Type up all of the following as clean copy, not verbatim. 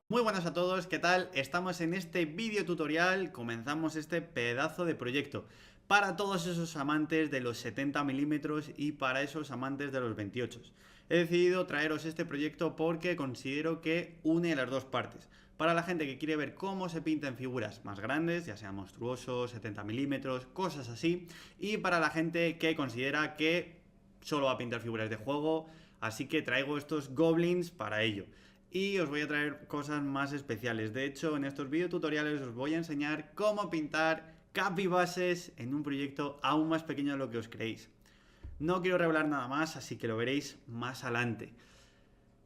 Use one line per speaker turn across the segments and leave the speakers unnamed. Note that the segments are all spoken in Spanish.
Muy buenas a todos, ¿qué tal? Estamos en este vídeo tutorial, comenzamos este pedazo de proyecto para todos esos amantes de los 70 milímetros y para esos amantes de los 28. He decidido traeros este proyecto porque considero que une las dos partes. Para la gente que quiere ver cómo se pintan figuras más grandes, ya sean monstruosos, 70 milímetros, cosas así, y para la gente que considera que solo va a pintar figuras de juego, así que traigo estos goblins para ello. Y os voy a traer cosas más especiales. De hecho, en estos videotutoriales os voy a enseñar cómo pintar capibases en un proyecto aún más pequeño de lo que os creéis. No quiero revelar nada más, así que lo veréis más adelante.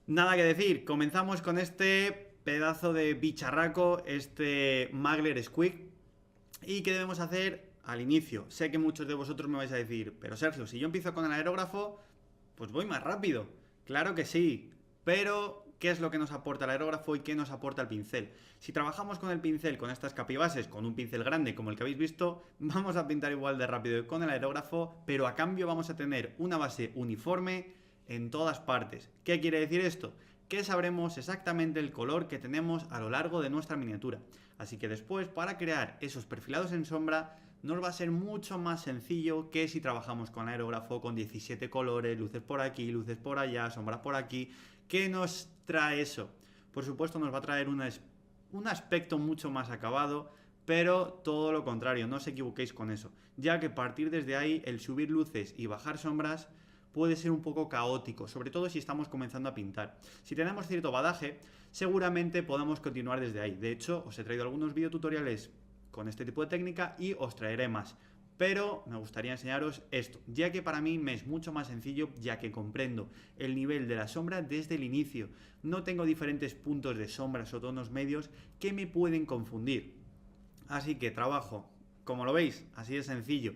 Nada que decir, comenzamos con este pedazo de bicharraco, este Magler Squig. ¿Y qué debemos hacer al inicio? Sé que muchos de vosotros me vais a decir, pero Sergio, si yo empiezo con el aerógrafo, pues voy más rápido. Claro que sí, pero ¿qué es lo que nos aporta el aerógrafo y qué nos aporta el pincel? Si trabajamos con el pincel, con estas capibases, con un pincel grande como el que habéis visto, vamos a pintar igual de rápido que con el aerógrafo, pero a cambio vamos a tener una base uniforme en todas partes. ¿Qué quiere decir esto? Que sabremos exactamente el color que tenemos a lo largo de nuestra miniatura. Así que después, para crear esos perfilados en sombra, nos va a ser mucho más sencillo que si trabajamos con aerógrafo con 17 colores, luces por aquí, luces por allá, sombras por aquí. ¿Qué nos trae eso? Por supuesto nos va a traer un aspecto mucho más acabado, pero todo lo contrario, no os equivoquéis con eso, ya que partir desde ahí el subir luces y bajar sombras puede ser un poco caótico, sobre todo si estamos comenzando a pintar. Si tenemos cierto badaje, seguramente podamos continuar desde ahí. De hecho, os he traído algunos videotutoriales con este tipo de técnica y os traeré más. Pero me gustaría enseñaros esto, ya que para mí me es mucho más sencillo, ya que comprendo el nivel de la sombra desde el inicio. No tengo diferentes puntos de sombras o tonos medios que me pueden confundir. Así que trabajo, como lo veis, así de sencillo,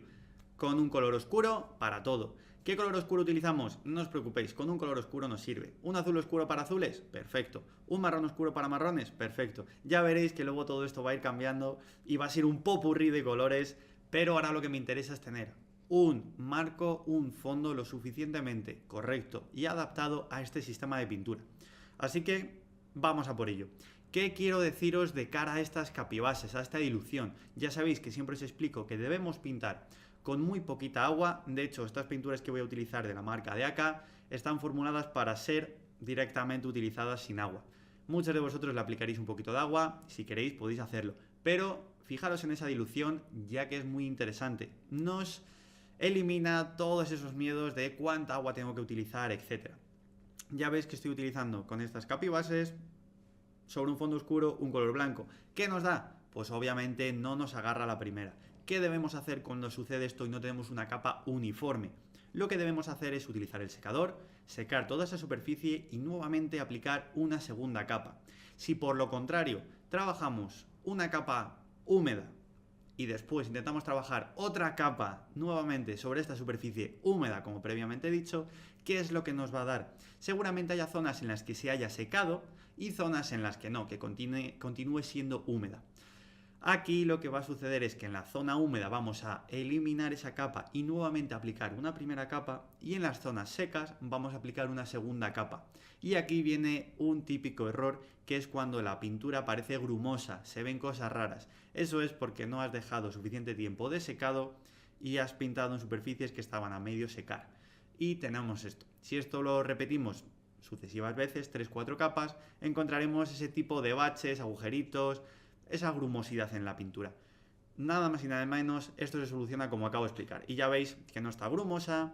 con un color oscuro para todo. ¿Qué color oscuro utilizamos? No os preocupéis, con un color oscuro nos sirve. ¿Un azul oscuro para azules? Perfecto. ¿Un marrón oscuro para marrones? Perfecto. Ya veréis que luego todo esto va a ir cambiando y va a ser un popurrí de colores. Pero ahora lo que me interesa es tener un marco, un fondo lo suficientemente correcto y adaptado a este sistema de pintura. Así que vamos a por ello. ¿Qué quiero deciros de cara a estas capibases, a esta dilución? Ya sabéis que siempre os explico que debemos pintar con muy poquita agua. De hecho, estas pinturas que voy a utilizar de la marca de AK están formuladas para ser directamente utilizadas sin agua. Muchos de vosotros le aplicaréis un poquito de agua, si queréis podéis hacerlo, pero fijaros en esa dilución, ya que es muy interesante. Nos elimina todos esos miedos de cuánta agua tengo que utilizar, etc. Ya veis que estoy utilizando con estas capibases sobre un fondo oscuro un color blanco. ¿Qué nos da? Pues obviamente no nos agarra la primera. ¿Qué debemos hacer cuando sucede esto y no tenemos una capa uniforme? Lo que debemos hacer es utilizar el secador, secar toda esa superficie y nuevamente aplicar una segunda capa. Si por lo contrario trabajamos una capa húmeda y después intentamos trabajar otra capa nuevamente sobre esta superficie húmeda, como previamente he dicho, ¿qué es lo que nos va a dar? Seguramente haya zonas en las que se haya secado y zonas en las que no, que continúe siendo húmeda. Aquí lo que va a suceder es que en la zona húmeda vamos a eliminar esa capa y nuevamente aplicar una primera capa, y en las zonas secas vamos a aplicar una segunda capa. Y aquí viene un típico error, que es cuando la pintura parece grumosa, se ven cosas raras. Eso es porque no has dejado suficiente tiempo de secado y has pintado en superficies que estaban a medio secar. Y tenemos esto. Si esto lo repetimos sucesivas veces, 3-4 capas, encontraremos ese tipo de baches, agujeritos, esa grumosidad en la pintura. Nada más y nada menos, esto se soluciona como acabo de explicar. Y ya veis que no está grumosa,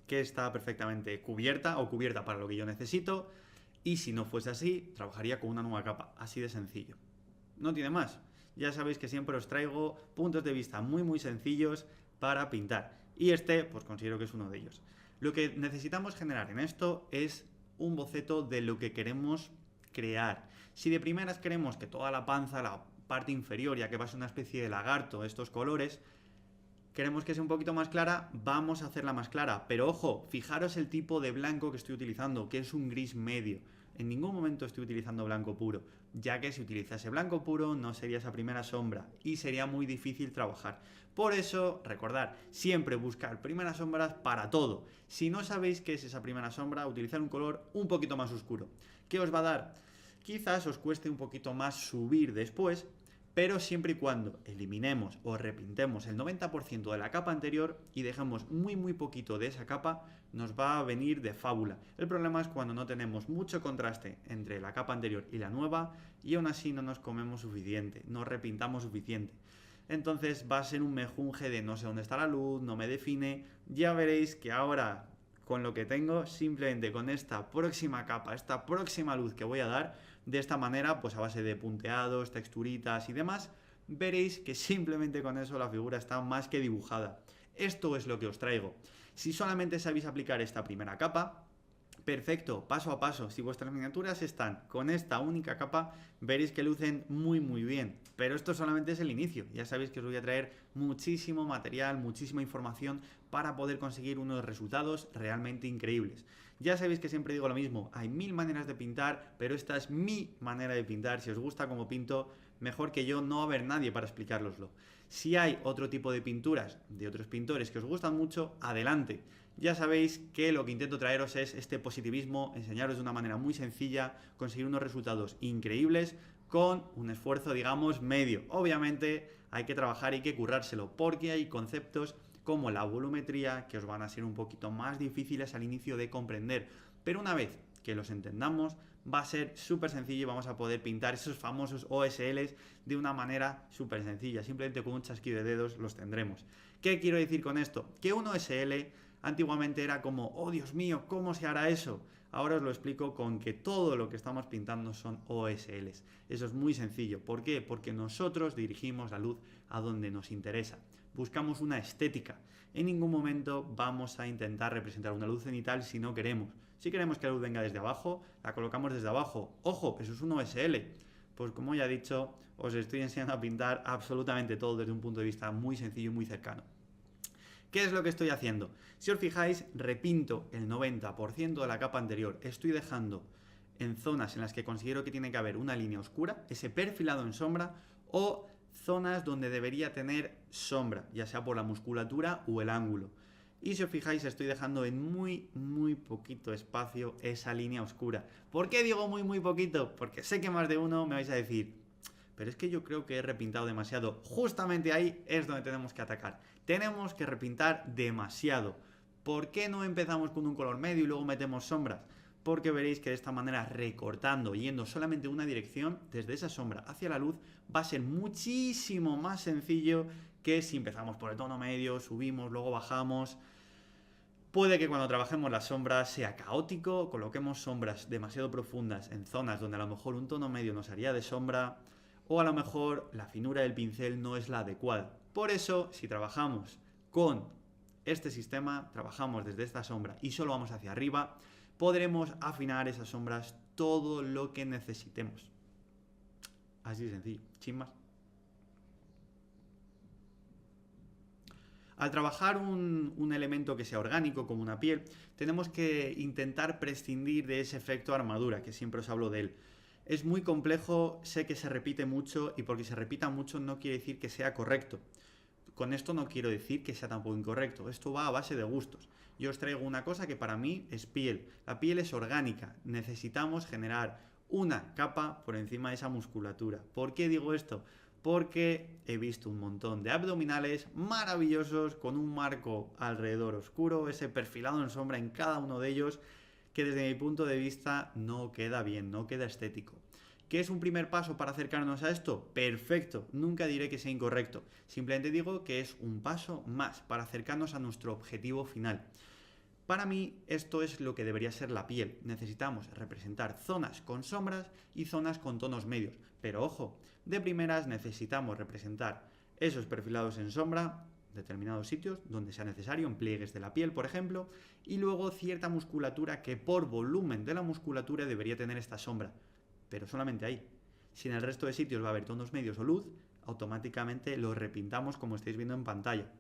que está perfectamente cubierta o cubierta para lo que yo necesito. Y si no fuese así, trabajaría con una nueva capa, así de sencillo. No tiene más. Ya sabéis que siempre os traigo puntos de vista muy sencillos para pintar. Y este, pues considero que es uno de ellos. Lo que necesitamos generar en esto es un boceto de lo que queremos crear. Si de primeras queremos que toda la panza, la parte inferior, ya que va a ser una especie de lagarto, estos colores, queremos que sea un poquito más clara, vamos a hacerla más clara. Pero ojo, fijaros el tipo de blanco que estoy utilizando, que es un gris medio. en ningún momento estoy utilizando blanco puro, ya que si utilizase blanco puro no sería esa primera sombra y sería muy difícil trabajar. Por eso, recordad, siempre buscar primeras sombras para todo. Si no sabéis qué es esa primera sombra, utilizar un color un poquito más oscuro. ¿Qué os va a dar? Quizás os cueste un poquito más subir después, pero siempre y cuando eliminemos o repintemos el 90% de la capa anterior y dejemos muy poquito de esa capa, nos va a venir de fábula. El problema es cuando no tenemos mucho contraste entre la capa anterior y la nueva y aún así no nos comemos suficiente, no repintamos suficiente. Entonces va a ser un mejunje de no sé dónde está la luz, no me define. Ya veréis que ahora con lo que tengo, simplemente con esta próxima capa, esta próxima luz que voy a dar, de esta manera, pues a base de punteados, texturitas y demás, veréis que simplemente con eso la figura está más que dibujada. Esto es lo que os traigo. Si solamente sabéis aplicar esta primera capa, perfecto, paso a paso. Si vuestras miniaturas están con esta única capa, veréis que lucen muy bien. Pero esto solamente es el inicio. Ya sabéis que os voy a traer muchísimo material, muchísima información para poder conseguir unos resultados realmente increíbles. Ya sabéis que siempre digo lo mismo, hay 1000 maneras de pintar, pero esta es mi manera de pintar. Si os gusta como pinto, mejor que yo no va a haber nadie para explicároslo. Si hay otro tipo de pinturas de otros pintores que os gustan mucho, adelante. Ya sabéis que lo que intento traeros es este positivismo, enseñaros de una manera muy sencilla, conseguir unos resultados increíbles con un esfuerzo, digamos, medio. Obviamente hay que trabajar y hay que currárselo, porque hay conceptos como la volumetría que os van a ser un poquito más difíciles al inicio de comprender. Pero una vez que los entendamos, va a ser súper sencillo y vamos a poder pintar esos famosos OSLs de una manera súper sencilla. Simplemente con un chasquido de dedos los tendremos. ¿Qué quiero decir con esto? Que un OSL antiguamente era como, oh Dios mío, ¿cómo se hará eso? Ahora os lo explico con que todo lo que estamos pintando son OSLs. Eso es muy sencillo. ¿Por qué? Porque nosotros dirigimos la luz a donde nos interesa. Buscamos una estética. En ningún momento vamos a intentar representar una luz cenital si no queremos. Si queremos que la luz venga desde abajo, la colocamos desde abajo. ¡Ojo! Eso es un OSL. Pues como ya he dicho, os estoy enseñando a pintar absolutamente todo desde un punto de vista muy sencillo y muy cercano. ¿Qué es lo que estoy haciendo? Si os fijáis, repinto el 90% de la capa anterior. Estoy dejando en zonas en las que considero que tiene que haber una línea oscura, ese perfilado en sombra, o zonas donde debería tener sombra, ya sea por la musculatura o el ángulo. Y si os fijáis, estoy dejando en muy poquito espacio esa línea oscura. ¿Por qué digo muy poquito? Porque sé que más de uno me vais a decir, pero es que yo creo que he repintado demasiado. Justamente ahí es donde tenemos que atacar. Tenemos que repintar demasiado. ¿Por qué no empezamos con un color medio y luego metemos sombras? Porque veréis que de esta manera, recortando, yendo solamente una dirección, desde esa sombra hacia la luz, va a ser muchísimo más sencillo que si empezamos por el tono medio, subimos, luego bajamos. Puede que cuando trabajemos las sombras sea caótico, coloquemos sombras demasiado profundas en zonas donde a lo mejor un tono medio nos haría de sombra, o a lo mejor la finura del pincel no es la adecuada. Por eso, si trabajamos con este sistema, trabajamos desde esta sombra y solo vamos hacia arriba, podremos afinar esas sombras todo lo que necesitemos. Así de sencillo, sin más. Al trabajar un elemento que sea orgánico, como una piel, tenemos que intentar prescindir de ese efecto armadura, que siempre os hablo de él. Es muy complejo, sé que se repite mucho, y porque se repita mucho no quiere decir que sea correcto. Con esto no quiero decir que sea tampoco incorrecto, esto va a base de gustos. Yo os traigo una cosa que para mí es piel. La piel es orgánica, necesitamos generar una capa por encima de esa musculatura. ¿Por qué digo esto? Porque he visto un montón de abdominales maravillosos con un marco alrededor oscuro, ese perfilado en sombra en cada uno de ellos, que desde mi punto de vista no queda bien, no queda estético. ¿Qué es un primer paso para acercarnos a esto? Perfecto, nunca diré que sea incorrecto, simplemente digo que es un paso más para acercarnos a nuestro objetivo final. Para mí esto es lo que debería ser la piel. Necesitamos representar zonas con sombras y zonas con tonos medios. Pero ojo, de primeras necesitamos representar esos perfilados en sombra, determinados sitios donde sea necesario, en pliegues de la piel, por ejemplo, y luego cierta musculatura que por volumen de la musculatura debería tener esta sombra. Pero solamente ahí. Si en el resto de sitios va a haber tonos medios o luz, automáticamente lo repintamos como estáis viendo en pantalla.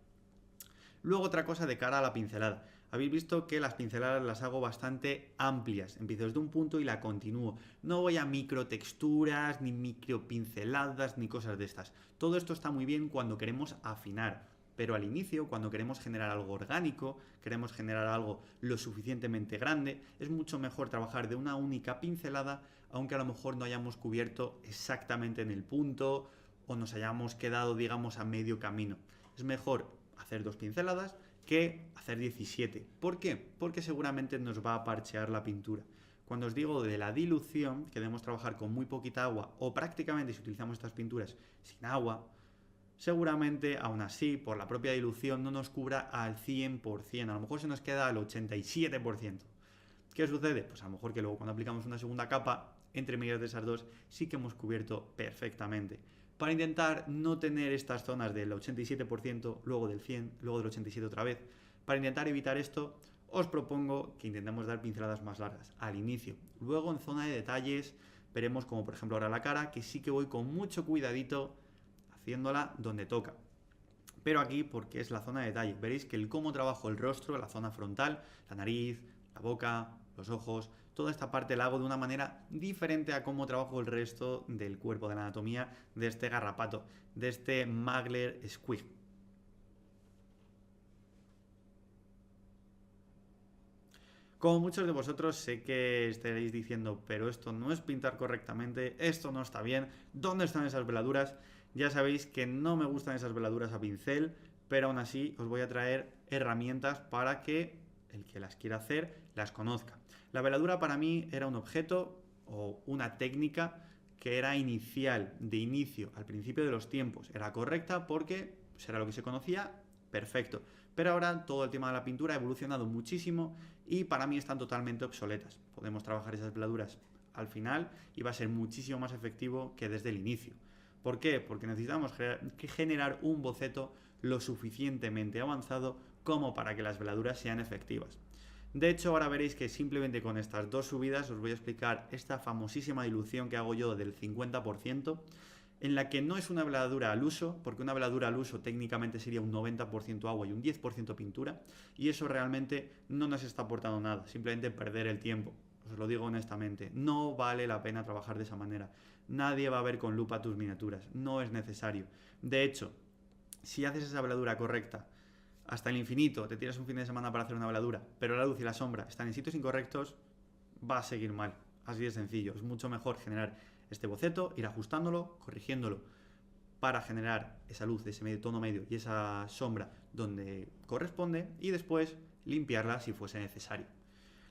Luego otra cosa de cara a la pincelada. Habéis visto que las pinceladas las hago bastante amplias. Empiezo desde un punto y la continúo. No voy a microtexturas, ni micropinceladas, ni cosas de estas. Todo esto está muy bien cuando queremos afinar. Pero al inicio, cuando queremos generar algo orgánico, queremos generar algo lo suficientemente grande, es mucho mejor trabajar de una única pincelada, aunque a lo mejor no hayamos cubierto exactamente en el punto o nos hayamos quedado, digamos, a medio camino. Es mejor hacer 2 pinceladas que hacer 17. ¿Por qué? Porque seguramente nos va a parchear la pintura. Cuando os digo de la dilución, que debemos trabajar con muy poquita agua, o prácticamente si utilizamos estas pinturas sin agua, seguramente aún así, por la propia dilución, no nos cubra al 100%, a lo mejor se nos queda al 87%. ¿Qué sucede? Pues a lo mejor que luego cuando aplicamos una segunda capa, entre medias de esas dos, sí que hemos cubierto perfectamente. Para intentar no tener estas zonas del 87%, luego del 100%, luego del 87% otra vez, para intentar evitar esto, os propongo que intentemos dar pinceladas más largas al inicio. Luego en zona de detalles veremos como por ejemplo ahora la cara, que sí que voy con mucho cuidadito haciéndola donde toca. Pero aquí, porque es la zona de detalle, veréis que el cómo trabajo el rostro, la zona frontal, la nariz, la boca, los ojos, toda esta parte la hago de una manera diferente a cómo trabajo el resto del cuerpo, de la anatomía de este garrapato, de este Magler Squig. Como muchos de vosotros sé que estaréis diciendo, pero esto no es pintar correctamente, esto no está bien, ¿dónde están esas veladuras? Ya sabéis que no me gustan esas veladuras a pincel, pero aún así os voy a traer herramientas para que el que las quiera hacer las conozca. La veladura para mí era un objeto o una técnica que era inicial, de inicio, al principio de los tiempos. Era correcta porque pues, era lo que se conocía, perfecto. Pero ahora todo el tema de la pintura ha evolucionado muchísimo y para mí están totalmente obsoletas. Podemos trabajar esas veladuras al final y va a ser muchísimo más efectivo que desde el inicio. ¿Por qué? Porque necesitamos generar un boceto lo suficientemente avanzado como para que las veladuras sean efectivas. De hecho, ahora veréis que simplemente con estas dos subidas os voy a explicar esta famosísima dilución que hago yo del 50%, en la que no es una veladura al uso, porque una veladura al uso técnicamente sería un 90% agua y un 10% pintura, y eso realmente no nos está aportando nada, simplemente perder el tiempo. Os lo digo honestamente, no vale la pena trabajar de esa manera. Nadie va a ver con lupa tus miniaturas, no es necesario. De hecho, si haces esa veladura correcta, hasta el infinito, te tiras un fin de semana para hacer una veladura, pero la luz y la sombra están en sitios incorrectos, va a seguir mal. Así de sencillo. Es mucho mejor generar este boceto, ir ajustándolo, corrigiéndolo para generar esa luz de ese tono medio y esa sombra donde corresponde y después limpiarla si fuese necesario.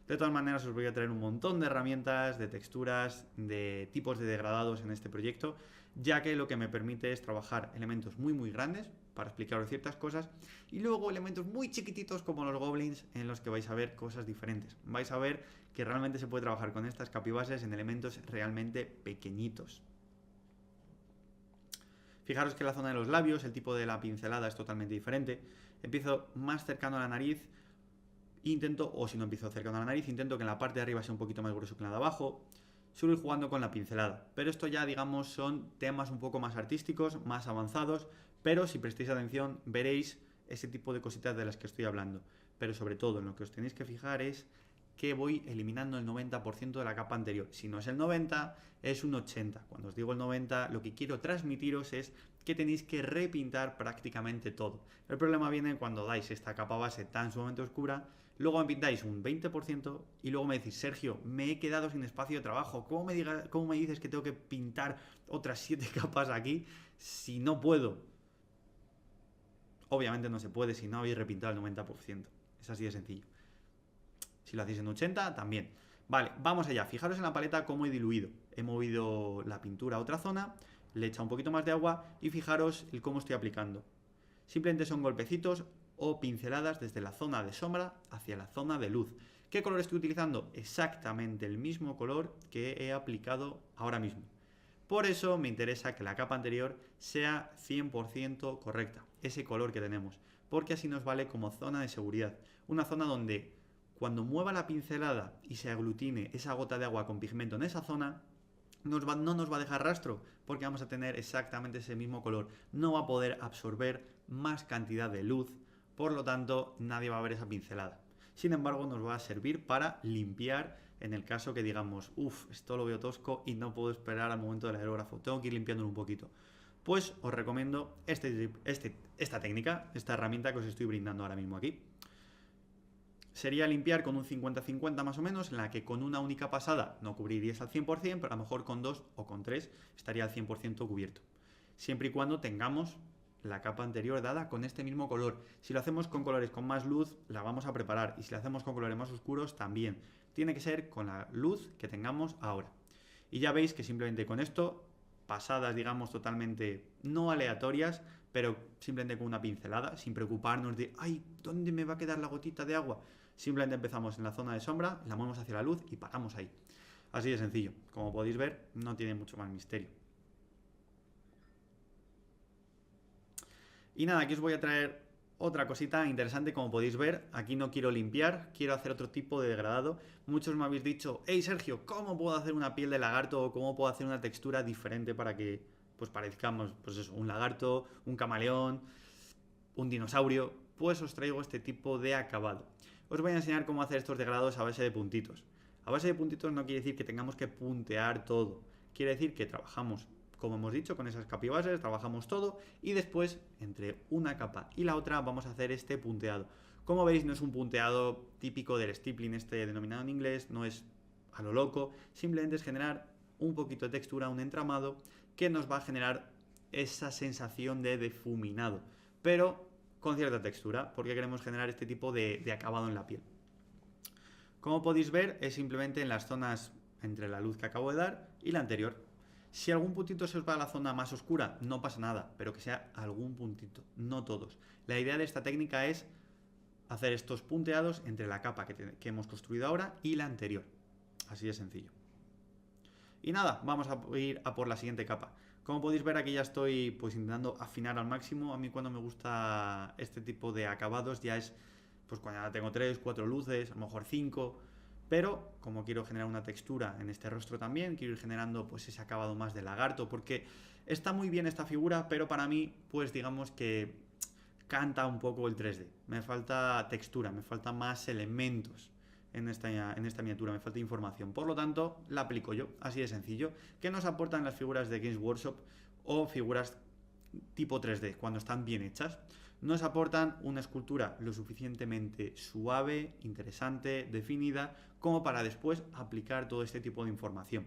De todas maneras os voy a traer un montón de herramientas, de texturas, de tipos de degradados en este proyecto, ya que lo que me permite es trabajar elementos muy grandes para explicaros ciertas cosas y luego elementos muy chiquititos como los goblins en los que vais a ver cosas diferentes. Vais a ver que realmente se puede trabajar con estas capibases en elementos realmente pequeñitos. Fijaros que la zona de los labios, el tipo de la pincelada es totalmente diferente. Empiezo más cercano a la nariz, intento, o si no empiezo cercano a la nariz, intento que en la parte de arriba sea un poquito más grueso que en la de abajo. Suelo ir jugando con la pincelada, pero esto ya digamos son temas un poco más artísticos, más avanzados, pero si prestéis atención veréis ese tipo de cositas de las que estoy hablando. Pero sobre todo en lo que os tenéis que fijar es que voy eliminando el 90% de la capa anterior. Si no es el 90, es un 80. Cuando os digo el 90, lo que quiero transmitiros es que tenéis que repintar prácticamente todo. El problema viene cuando dais esta capa base tan sumamente oscura, luego me pintáis un 20% y luego me decís, Sergio, me he quedado sin espacio de trabajo. ¿Cómo me dices que tengo que pintar otras 7 capas aquí si no puedo? Obviamente no se puede si no habéis repintado el 90%. Es así de sencillo. Si lo hacéis en 80, también. Vale, vamos allá. Fijaros en la paleta cómo he diluido. He movido la pintura a otra zona, le he echado un poquito más de agua y fijaros el cómo estoy aplicando. Simplemente son golpecitos o pinceladas desde la zona de sombra hacia la zona de luz. ¿Qué color estoy utilizando? Exactamente el mismo color que he aplicado ahora mismo. Por eso me interesa que la capa anterior sea 100% correcta, ese color que tenemos, porque así nos vale como zona de seguridad. Una zona donde cuando mueva la pincelada y se aglutine esa gota de agua con pigmento en esa zona, no nos va a dejar rastro, porque vamos a tener exactamente ese mismo color. No va a poder absorber más cantidad de luz, por lo tanto nadie va a ver esa pincelada. Sin embargo, nos va a servir para limpiar en el caso que digamos, uff, esto lo veo tosco y no puedo esperar al momento del aerógrafo, tengo que ir limpiándolo un poquito. Pues os recomiendo esta técnica, esta herramienta que os estoy brindando ahora mismo aquí. Sería limpiar con un 50-50 más o menos, en la que con una única pasada no cubrirías al 100%, pero a lo mejor con 2 o con 3 estaría al 100% cubierto. Siempre y cuando tengamos la capa anterior dada con este mismo color. Si lo hacemos con colores con más luz, la vamos a preparar. Y si lo hacemos con colores más oscuros, también. Tiene que ser con la luz que tengamos ahora. Y ya veis que simplemente con esto, pasadas, digamos, totalmente no aleatorias, pero simplemente con una pincelada, sin preocuparnos de, ay, ¿dónde me va a quedar la gotita de agua? Simplemente empezamos en la zona de sombra, la movemos hacia la luz y paramos ahí. Así de sencillo. Como podéis ver, no tiene mucho más misterio. Y nada, aquí os voy a traer otra cosita interesante. Como podéis ver, aquí no quiero limpiar, quiero hacer otro tipo de degradado. Muchos me habéis dicho, hey Sergio, ¿cómo puedo hacer una piel de lagarto o cómo puedo hacer una textura diferente para que pues parezcamos pues eso, un lagarto, un camaleón, un dinosaurio? Pues os traigo este tipo de acabado. Os voy a enseñar cómo hacer estos degradados a base de puntitos. A base de puntitos no quiere decir que tengamos que puntear todo, quiere decir que trabajamos, como hemos dicho, con esas capibases, trabajamos todo y después, entre una capa y la otra, vamos a hacer este punteado. Como veis, no es un punteado típico del stippling este denominado en inglés, no es a lo loco, simplemente es generar un poquito de textura, un entramado, que nos va a generar esa sensación de difuminado, pero con cierta textura, porque queremos generar este tipo de acabado en la piel. Como podéis ver, es simplemente en las zonas entre la luz que acabo de dar y la anterior. Si algún puntito se os va a la zona más oscura, no pasa nada, pero que sea algún puntito, no todos. La idea de esta técnica es hacer estos punteados entre la capa que hemos construido ahora y la anterior. Así de sencillo. Y nada, vamos a ir a por la siguiente capa. Como podéis ver, aquí ya estoy pues intentando afinar al máximo. A mí cuando me gusta este tipo de acabados ya es pues cuando ya tengo 3, 4 luces, a lo mejor 5. Pero como quiero generar una textura en este rostro también, quiero ir generando pues ese acabado más de lagarto, porque está muy bien esta figura, pero para mí pues digamos que canta un poco el 3D. Me falta textura, me faltan más elementos en esta miniatura, me falta información. Por lo tanto, la aplico yo, así de sencillo. ¿Qué nos aportan las figuras de Games Workshop o figuras tipo 3D cuando están bien hechas? Nos aportan una escultura lo suficientemente suave, interesante, definida, como para después aplicar todo este tipo de información.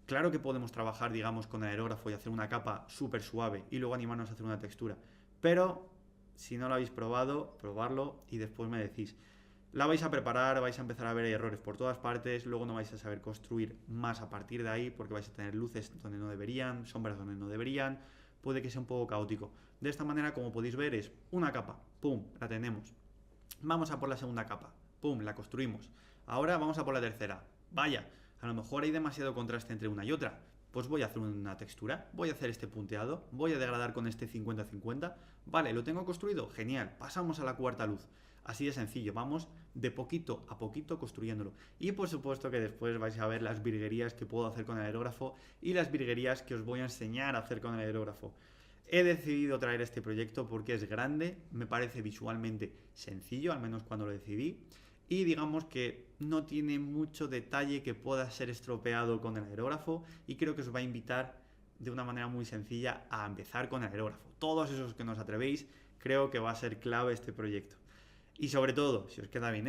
Claro que podemos trabajar, digamos, con el aerógrafo y hacer una capa súper suave y luego animarnos a hacer una textura, pero si no lo habéis probado, probarlo y después me decís. La vais a preparar, vais a empezar a ver errores por todas partes, luego no vais a saber construir más a partir de ahí porque vais a tener luces donde no deberían, sombras donde no deberían, puede que sea un poco caótico. De esta manera, como podéis ver, es una capa, pum, la tenemos. Vamos a por la segunda capa, pum, la construimos. Ahora vamos a por la tercera. Vaya, a lo mejor hay demasiado contraste entre una y otra. Pues voy a hacer una textura, voy a hacer este punteado, voy a degradar con este 50-50. Vale, ¿lo tengo construido? Genial, pasamos a la cuarta luz. Así de sencillo, vamos de poquito a poquito construyéndolo. Y por supuesto que después vais a ver las virguerías que puedo hacer con el aerógrafo y las virguerías que os voy a enseñar a hacer con el aerógrafo. He decidido traer este proyecto porque es grande, me parece visualmente sencillo, al menos cuando lo decidí, y digamos que no tiene mucho detalle que pueda ser estropeado con el aerógrafo y creo que os va a invitar de una manera muy sencilla a empezar con el aerógrafo. Todos esos que no os atrevéis, creo que va a ser clave este proyecto. Y sobre todo, si os queda bien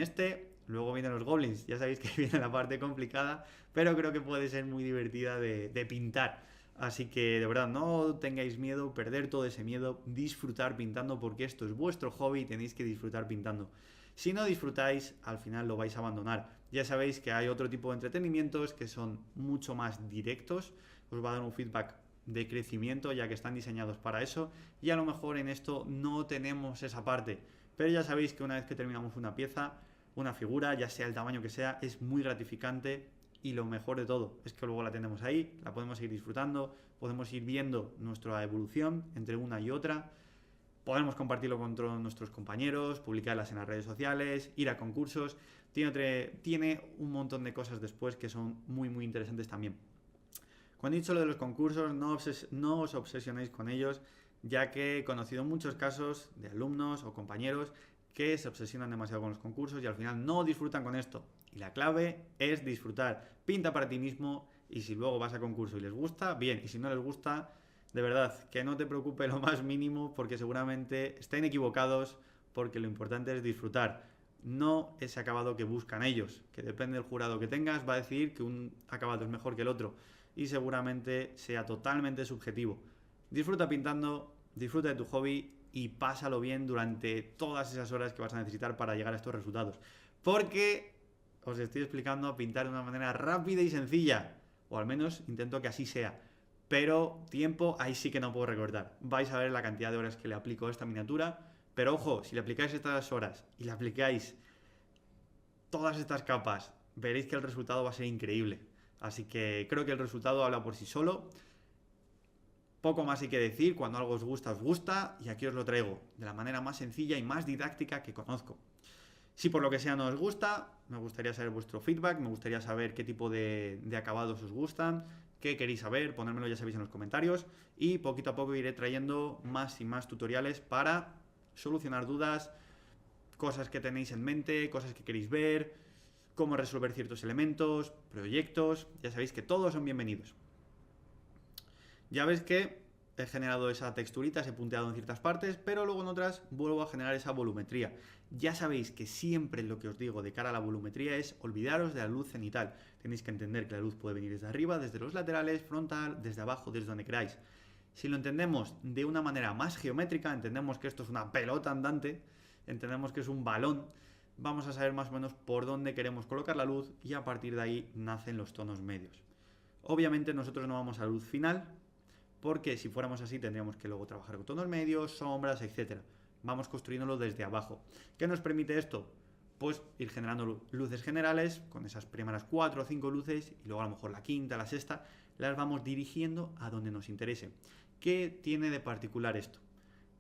luego vienen los goblins, ya sabéis que viene la parte complicada, pero creo que puede ser muy divertida de pintar. Así que de verdad, no tengáis miedo, perder todo ese miedo, disfrutar pintando porque esto es vuestro hobby y tenéis que disfrutar pintando. Si no disfrutáis, al final lo vais a abandonar. Ya sabéis que hay otro tipo de entretenimientos que son mucho más directos, os va a dar un feedback de crecimiento ya que están diseñados para eso y a lo mejor en esto no tenemos esa parte. Pero ya sabéis que una vez que terminamos una pieza, una figura, ya sea el tamaño que sea, es muy gratificante y lo mejor de todo es que luego la tenemos ahí, la podemos seguir disfrutando, podemos ir viendo nuestra evolución entre una y otra, podemos compartirlo con todos nuestros compañeros, publicarlas en las redes sociales, ir a concursos, tiene un montón de cosas después que son muy muy interesantes también. Cuando he dicho lo de los concursos, no os obsesionéis con ellos, ya que he conocido muchos casos de alumnos o compañeros que se obsesionan demasiado con los concursos y al final no disfrutan con esto. Y la clave es disfrutar. Pinta para ti mismo y si luego vas a concurso y les gusta, bien. Y si no les gusta, de verdad, que no te preocupe lo más mínimo porque seguramente estén equivocados porque lo importante es disfrutar. No ese acabado que buscan ellos, que depende del jurado que tengas, va a decidir que un acabado es mejor que el otro y seguramente sea totalmente subjetivo. Disfruta pintando, disfruta de tu hobby y pásalo bien durante todas esas horas que vas a necesitar para llegar a estos resultados. Porque os estoy explicando a pintar de una manera rápida y sencilla, o al menos intento que así sea. Pero tiempo ahí sí que no puedo recortar. Vais a ver la cantidad de horas que le aplico a esta miniatura. Pero ojo, si le aplicáis estas horas y le aplicáis todas estas capas, veréis que el resultado va a ser increíble. Así que creo que el resultado habla por sí solo. Poco más hay que decir, cuando algo os gusta y aquí os lo traigo de la manera más sencilla y más didáctica que conozco. Si por lo que sea no os gusta, me gustaría saber vuestro feedback, me gustaría saber qué tipo de acabados os gustan, qué queréis saber, ponérmelo ya sabéis en los comentarios y poquito a poco iré trayendo más y más tutoriales para solucionar dudas, cosas que tenéis en mente, cosas que queréis ver, cómo resolver ciertos elementos, proyectos, ya sabéis que todos son bienvenidos. Ya ves que he generado esa texturita, ese punteado en ciertas partes, pero luego en otras vuelvo a generar esa volumetría. Ya sabéis que siempre lo que os digo de cara a la volumetría es olvidaros de la luz cenital. Tenéis que entender que la luz puede venir desde arriba, desde los laterales, frontal, desde abajo, desde donde queráis. Si lo entendemos de una manera más geométrica, entendemos que esto es una pelota andante, entendemos que es un balón, vamos a saber más o menos por dónde queremos colocar la luz y a partir de ahí nacen los tonos medios. Obviamente nosotros no vamos a luz final, porque si fuéramos así tendríamos que luego trabajar con tonos medios, sombras, etc. Vamos construyéndolo desde abajo. ¿Qué nos permite esto? Pues ir generando luces generales con esas primeras 4 o 5 luces y luego a lo mejor la quinta, la sexta, las vamos dirigiendo a donde nos interese. ¿Qué tiene de particular esto?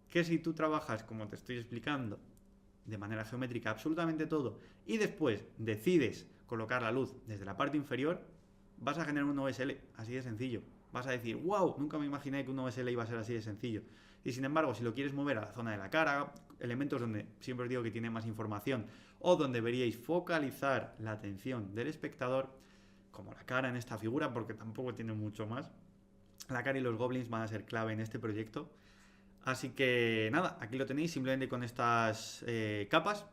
Que si tú trabajas, como te estoy explicando, de manera geométrica absolutamente todo y después decides colocar la luz desde la parte inferior, vas a generar un OSL, así de sencillo. Vas a decir, wow, nunca me imaginé que un OSL iba a ser así de sencillo. Y sin embargo, si lo quieres mover a la zona de la cara, elementos donde siempre os digo que tiene más información o donde deberíais focalizar la atención del espectador, como la cara en esta figura, porque tampoco tiene mucho más, la cara y los goblins van a ser clave en este proyecto. Así que nada, aquí lo tenéis simplemente con estas capas,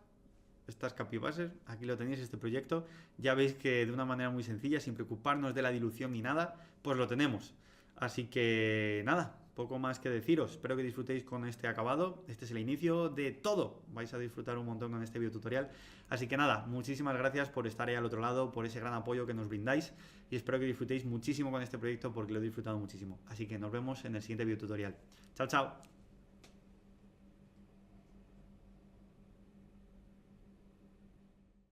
estas capibases, aquí lo tenéis, este proyecto. Ya veis que de una manera muy sencilla, sin preocuparnos de la dilución ni nada, pues lo tenemos. Así que nada, poco más que deciros. Espero que disfrutéis con este acabado. Este es el inicio de todo. Vais a disfrutar un montón con este video tutorial. Así que nada, muchísimas gracias por estar ahí al otro lado, por ese gran apoyo que nos brindáis. Y espero que disfrutéis muchísimo con este proyecto porque lo he disfrutado muchísimo. Así que nos vemos en el siguiente video tutorial. Chao, chao.